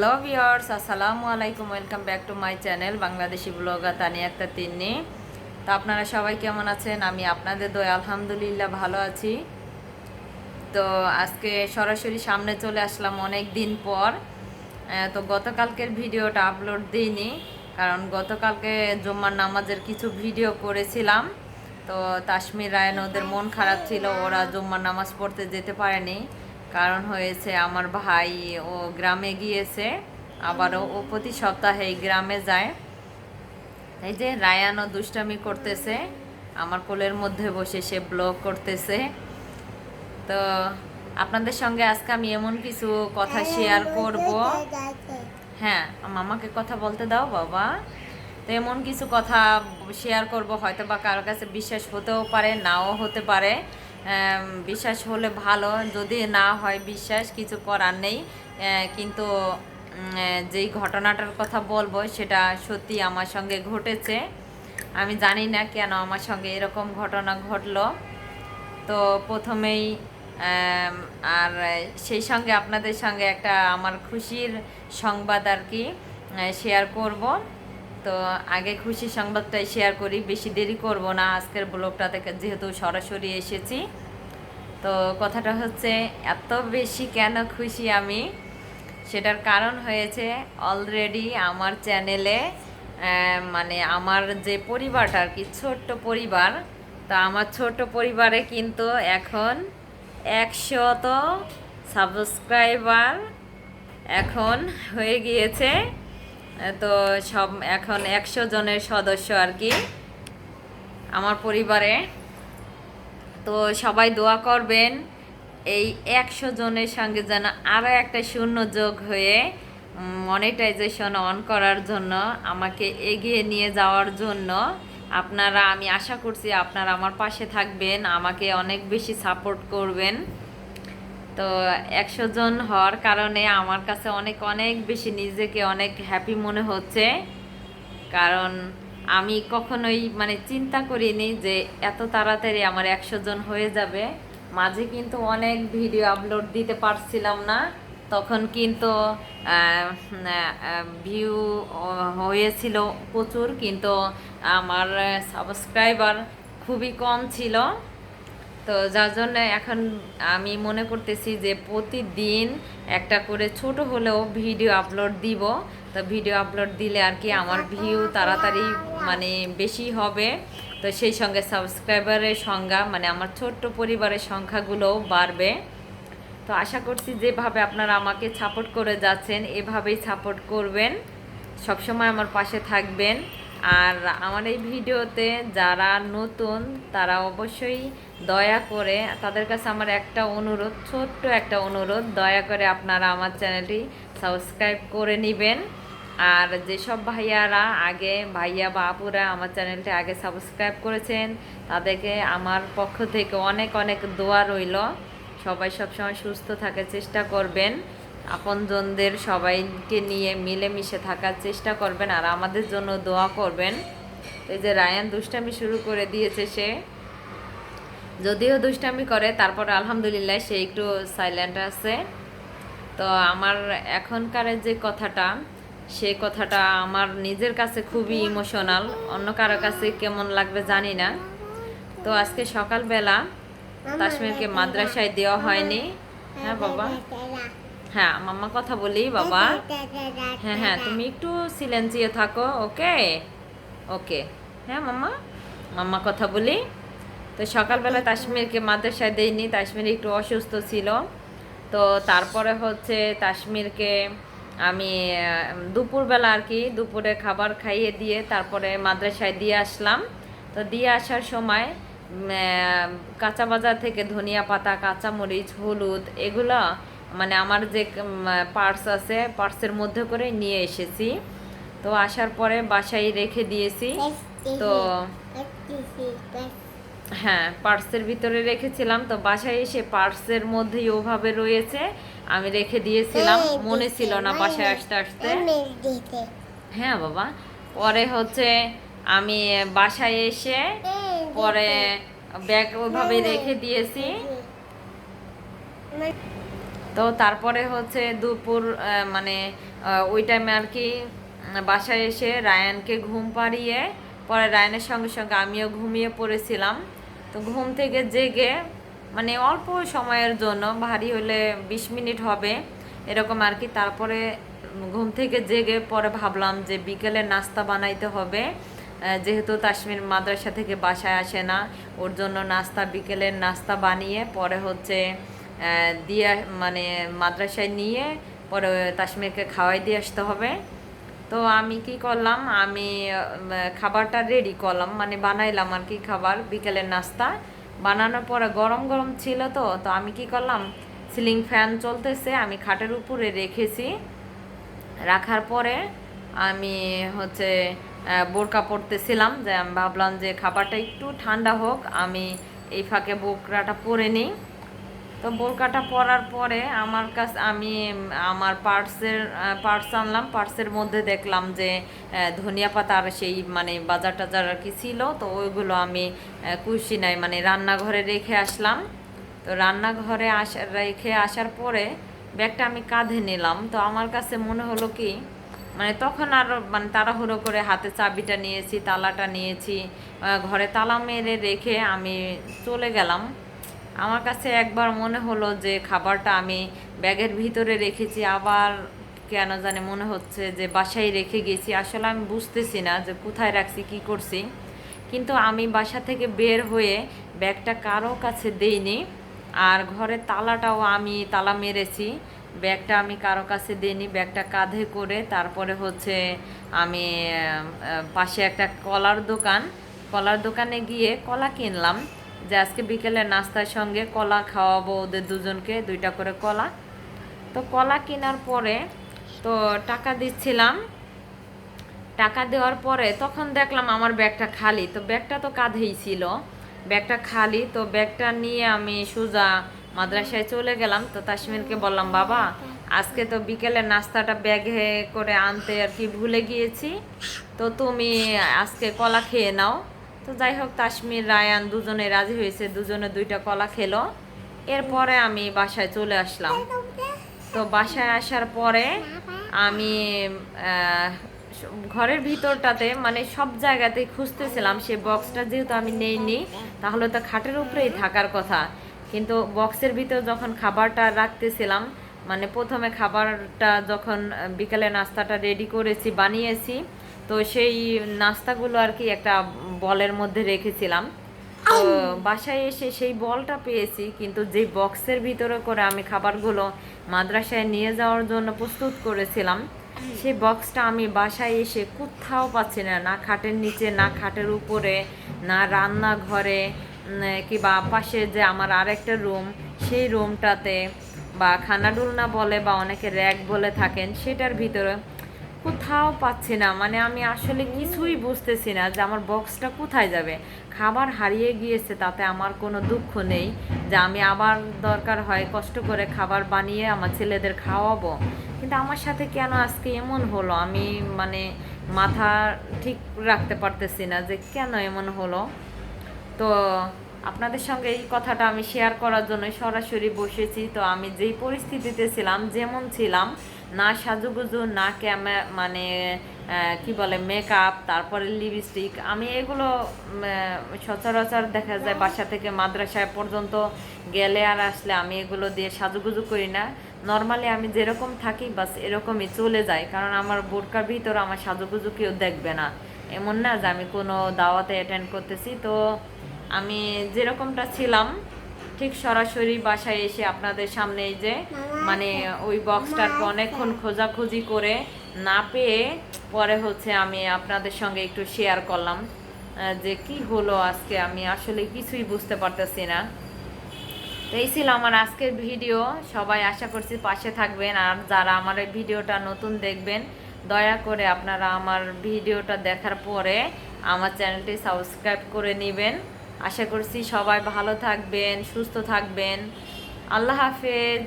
Hello viewers, আসসালামু আলাইকুম। Welcome back to my channel Bangladeshi blogger Tania Akter Tinni. তো আপনারা সবাই কেমন আছেন? আমি আপনাদের দয়া আলহামদুলিল্লাহ ভালো আছি। তো আজকে সরাসরি সামনে চলে আসলাম অনেক দিন পর। তো গতকালকের ভিডিওটা আপলোড দিইনি, কারণ গতকালকে জুম্মার নামাজের কিছু ভিডিও করেছিলাম। তো তাসমির রায়ান ওদের মন খারাপ ছিল, ওরা জুম্মার নামাজ পড়তে যেতে পারেনি। কারণ হয়েছে আমার ভাই ও গ্রামে গিয়েছে, আবারও ও প্রতি সপ্তাহে গ্রামে যায়। এই যে রায়ানও দুষ্টামি করতেছে, আমার কোলের মধ্যে বসে সে ব্লগ করতেছে। তো আপনাদের সঙ্গে আজকে আমি এমন কিছু কথা শেয়ার করব। হ্যাঁ, মামাকে কথা বলতে দাও বাবা। তো এমন কিছু কথা শেয়ার করব, হয়তো বা কারো কাছে বিশ্বাস হতেও পারে, নাও হতে পারে। বিশ্বাস হলে ভালো, যদি না হয় বিশ্বাস কিছু করার নেই। কিন্তু যেই ঘটনাটার কথা বলবো সেটা সত্যি আমার সঙ্গে ঘটেছে। আমি জানি না কেন আমার সঙ্গে এরকম ঘটনা ঘটলো। তো প্রথমেই আর সেই সঙ্গে আপনাদের সঙ্গে একটা আমার খুশির সংবাদ আর কি শেয়ার করব। তো আগে খুশি সংবাদটাই শেয়ার করি, বেশি দেরি করব না আজকের ব্লগটা থেকে, যেহেতু সরাসরি এসেছি। তো কথাটা হচ্ছে, এত বেশি কেন খুশি আমি, সেটার কারণ হয়েছে অলরেডি আমার চ্যানেলে মানে আমার যে পরিবারটা আর কি, ছোট্ট পরিবার। তো আমার ছোট্ট পরিবারে কিন্তু এখন 100 সাবস্ক্রাইবার এখন হয়ে গিয়েছে। তো সব এখন 100 জনের সদস্য আর কি আমার পরিবারে। তো সবাই দোয়া করবেন এই 100 জনের সঙ্গে যেন আরও একটা শূন্য যোগ হয়ে মনিটাইজেশন অন করার জন্য, আমাকে এগিয়ে নিয়ে যাওয়ার জন্য। আপনারা, আমি আশা করছি আপনারা আমার পাশে থাকবেন, আমাকে অনেক বেশি সাপোর্ট করবেন। তো 100 জন হওয়ার কারণে আমার কাছে অনেক অনেক বেশি নিজেকে অনেক হ্যাপি মনে হচ্ছে। কারণ আমি কখনোই মানে চিন্তা করিনি যে এত তাড়াতাড়ি আমার 100 জন হয়ে যাবে। মাঝে কিন্তু অনেক ভিডিও আপলোড দিতে পারছিলাম না, তখন কিন্তু ভিউ হয়েছিল প্রচুর, কিন্তু আমার সাবস্ক্রাইবার খুবই কম ছিল। তো যার জন্য এখন আমি মনে করতেছি যে প্রতিদিন একটা করে ছোট হলেও ভিডিও আপলোড দিব। তো ভিডিও আপলোড দিলে আর কি আমার ভিউ তাড়াতাড়ি মানে বেশি হবে। তো সেই সঙ্গে সাবস্ক্রাইবারের সংখ্যা, মানে আমার ছোট্ট পরিবারের সংখ্যাগুলোও বাড়বে। তো আশা করছি যেভাবে আপনারা আমাকে সাপোর্ট করে যাচ্ছেন এভাবেই সাপোর্ট করবেন, সবসময় আমার পাশে থাকবেন। আর আমার এই ভিডিওতে যারা নতুন তারা অবশ্যই দয়া করে, তাদের কাছে আমার একটা অনুরোধ, ছোট্ট একটা অনুরোধ, দয়া করে আপনারা আমার চ্যানেলটি সাবস্ক্রাইব করে নেবেন। আর যেসব ভাইয়ারা আগে, ভাইয়া বা আপুরা আমার চ্যানেলটি আগে সাবস্ক্রাইব করেছেন, তাদেরকে আমার পক্ষ থেকে অনেক অনেক দোয়া রইল। সবাই সবসময় সুস্থ থাকার চেষ্টা করবেন, আপনজনদের সবাইকে নিয়ে মিলেমিশে থাকার চেষ্টা করবেন, আর আমাদের জন্য দোয়া করবেন। এই যে রায়ান দুষ্টামি শুরু করে দিয়েছে, সে যদিও দুষ্টামি করে তারপর আলহামদুলিল্লাহ সে একটু সাইলেন্ট আছে। তো আমার এখনকার যে কথাটা, সে কথাটা আমার নিজের কাছে খুবই ইমোশনাল, অন্য কারো কাছে কেমন লাগবে জানি না। তো আজকে সকালবেলা তাসমিরকে মাদ্রাসায় দেওয়া হয়নি। হ্যাঁ বাবা, হ্যাঁ মাম্মা কথা বলি বাবা। হ্যাঁ হ্যাঁ, তুমি একটু সিলেন্সিয়ে থাকো, ওকে ওকে। হ্যাঁ মাম্মা, মাম্মা কথা বলি। তো সকালবেলা তাসমিরকে মাদ্রাসায় দেয়নি, তাসমির একটু অসুস্থ ছিল। তো তারপরে হচ্ছে তাসমিরকে আমি দুপুরবেলা আর কি, দুপুরে খাবার খাইয়ে দিয়ে তারপরে মাদ্রাসায় দিয়ে আসলাম। তো দিয়ে আসার সময় কাঁচা বাজার থেকে ধনিয়া পাতা, কাঁচামরিচ, হলুদ, এগুলো মানে আমার যে পার্স আছে, পার্সের মধ্যে করে নিয়ে এসেছি। তো আসার পরে বাসায় রেখে দিয়েছি। তো হ্যাঁ, পার্সের ভিতরে রেখেছিলাম। তো বাসায় এসে পার্সের মধ্যেই ওভাবে রয়েছে, আমি রেখে দিয়েছিলাম, মনে ছিল না বাসায় আসতে আসতে। হ্যাঁ বাবা, পরে হচ্ছে আমি বাসায় এসে পরে ব্যাগ ওইভাবে রেখে দিয়েছি। তো তারপরে হচ্ছে দুপুর মানে ওই টাইমে আর কি বাসায় এসে রায়ানকে ঘুম পাড়িয়ে পরে রায়ানের সঙ্গে সঙ্গে আমিও ঘুমিয়ে পড়েছিলাম। তো ঘুম থেকে জেগে মানে অল্প সময়ের জন্য, ভারী হলে 20 মিনিট হবে এরকম আর কি, তারপরে ঘুম থেকে জেগে পরে ভাবলাম যে বিকেলের নাস্তা বানাইতে হবে, যেহেতু তাসমির মাদ্রাসা থেকে বাসায় আসে না, ওর জন্য নাস্তা, বিকেলের নাস্তা বানিয়ে পরে হচ্ছে দিয়ে মানে মাদ্রাসায় নিয়ে পরে তাসমিরকে খাওয়াই দিয়ে আসতে হবে। তো আমি কি করলাম, আমি খাবারটা রেডি করলাম, মানে বানাইলাম আর কি খাবার, বিকেলের নাস্তা বানানোর পরে গরম গরম ছিল। তো তো আমি কি করলাম, সিলিং ফ্যান চলতেছে, আমি খাটের উপরে রেখেছি, রাখার পরে আমি হচ্ছে বোরকা পরতেছিলাম, যে আমি ভাবলাম যে খাবারটা একটু ঠান্ডা হোক, আমি এই ফাঁকে বোরকাটা পরে নিই। তো বোরকাটা পরার পরে আমি আমার পার্স আনলাম, পার্সের মধ্যে দেখলাম যে ধনিয়া পাতার সেই মানে বাজার টাজার আর কি ছিল, তো ওইগুলো আমি কুশিনায় মানে রান্নাঘরে রেখে আসলাম। তো রান্নাঘরে রেখে আসার পরে ব্যাগটা আমি কাঁধে নিলাম। তো আমার কাছে মনে হলো কি, মানে তখন আর মানে তাড়াহুড়ো করে হাতে চাবিটা নিয়েছি, তালাটা নিয়েছি, ঘরে তালা মেরে রেখে আমি চলে গেলাম। আমার কাছে একবার মনে হলো যে খাবারটা আমি ব্যাগের ভিতরে রেখেছি, আবার কেন জানি মনে হচ্ছে যে বাসায় রেখে গেছি। আসলে আমি বুঝতেছি না যে কোথায় রাখছি, কি করছি, কিন্তু আমি বাসা থেকে বের হয়ে ব্যাগটা কারো কাছে দেইনি, আর ঘরের তালাটাও আমি তালা মেরেছি, ব্যাগটা আমি কারো কাছে দিইনি। ব্যাগটা কাঁধে করে তারপরে হচ্ছে আমি পাশে একটা কলার দোকানে গিয়ে কলা কিনলাম, যে আজকে বিকেলে নাস্তার সঙ্গে কলা খাওয়াবো ওদের দুজনকে, 2টা করে কলা। তো কলা কেনার পরে তো টাকা দিচ্ছিলাম, টাকা দেওয়ার পরে তখন দেখলাম আমার ব্যাগটা খালি। তো ব্যাগটা তো কাঁধেই ছিল, ব্যাগটা খালি। তো ব্যাগটা নিয়ে আমি সোজা মাদ্রাসায় চলে গেলাম। তো তাসমিরকে বললাম, বাবা আজকে তো বিকেলের নাস্তাটা ব্যাগে করে আনতে আর কি ভুলে গিয়েছি, তো তুমি আজকে কলা খেয়ে নাও। তো যাই হোক, তাসমির রায়ান দুজনে রাজি হয়েছে, দুজনে 2টা কলা খেলো। এরপরে আমি বাসায় চলে আসলাম। তো বাসায় আসার পরে আমি ঘরের ভিতরটাতে মানে সব জায়গাতেই খুঁজতেছিলাম, সে বক্সটা যেহেতু আমি নেইনি, তাহলে তো খাটের উপরেই থাকার কথা, কিন্তু বক্সের ভিতর যখন খাবারটা রাখতেছিলাম, মানে প্রথমে খাবারটা যখন বিকালে নাস্তাটা রেডি করেছি, বানিয়েছি, তো সেই নাস্তাগুলো আর কি একটা বলের মধ্যে রেখেছিলাম। তো বাসায় এসে সেই বলটা পেয়েছি, কিন্তু যে বক্সের ভিতরে করে আমি খাবারগুলো মাদ্রাসায় নিয়ে যাওয়ার জন্য প্রস্তুত করেছিলাম, সেই বক্সটা আমি বাসায় এসে কোথাও পাচ্ছি না, না খাটের নিচে, না খাটের উপরে, না রান্নাঘরে, কিংবা পাশে যে আমার আরেকটা রুম, সেই রুমটাতে, বা খানাডুলনা বলে বা অনেকে র্যাক বলে থাকেন, সেটার ভিতরে কোথাও পাচ্ছি না। মানে আমি আসলে কিছুই বুঝতেছি না যে আমার বক্সটা কোথায় যাবে। খাবার হারিয়ে গিয়েছে, তাতে আমার কোনো দুঃখ নেই, যে আমি আবার দরকার হয় কষ্ট করে খাবার বানিয়ে আমার ছেলেদের খাওয়াবো, কিন্তু আমার সাথে কেন আজকে এমন হলো, আমি মানে মাথা ঠিক রাখতে পারতেছি না যে কেন এমন হলো। তো আপনাদের সঙ্গে এই কথাটা আমি শেয়ার করার জন্য সরাসরি বসেছি। তো আমি যেই পরিস্থিতিতে ছিলাম, যেমন ছিলাম, না সাজুগুজু, না মানে কি বলে মেকআপ, তারপরে লিপস্টিক, আমি এগুলো সচরাচর দেখা যায় বাসা থেকে মাদ্রাসায় পর্যন্ত গেলে আর আসলে আমি এগুলো দিয়ে সাজুগুজু করি না। নর্মালি আমি যেরকম থাকি বাস এরকমই চলে যাই, কারণ আমার বোরকার ভিতর আমার সাজুগুজু কেউ দেখবে না, এমন না যে আমি কোনো দাওয়াতে অ্যাটেন্ড করতেছি। তো আমি যেরকমটা ছিলাম ঠিক সরাসরি বাসায় এসে আপনাদের সামনে এই যে মানে ওই বক্সটাকে অনেকক্ষণ খোঁজাখুঁজি করে না পেয়ে পরে হচ্ছে আমি আপনাদের সঙ্গে একটু শেয়ার করলাম যে কি হলো আজকে, আমি আসলে কিছুই বুঝতে পারতেছি না। তো এই ছিল আমার আজকের ভিডিও। সবাই আশা করছি পাশে থাকবেন, আর যারা আমার এই ভিডিওটা নতুন দেখবেন, দয়া করে আপনারা আমার ভিডিওটা দেখার পরে আমার চ্যানেলটি সাবস্ক্রাইব করে নেবেন। আশা করছি সবাই ভালো থাকবেন, সুস্থ থাকবেন। আল্লাহ হাফেজ।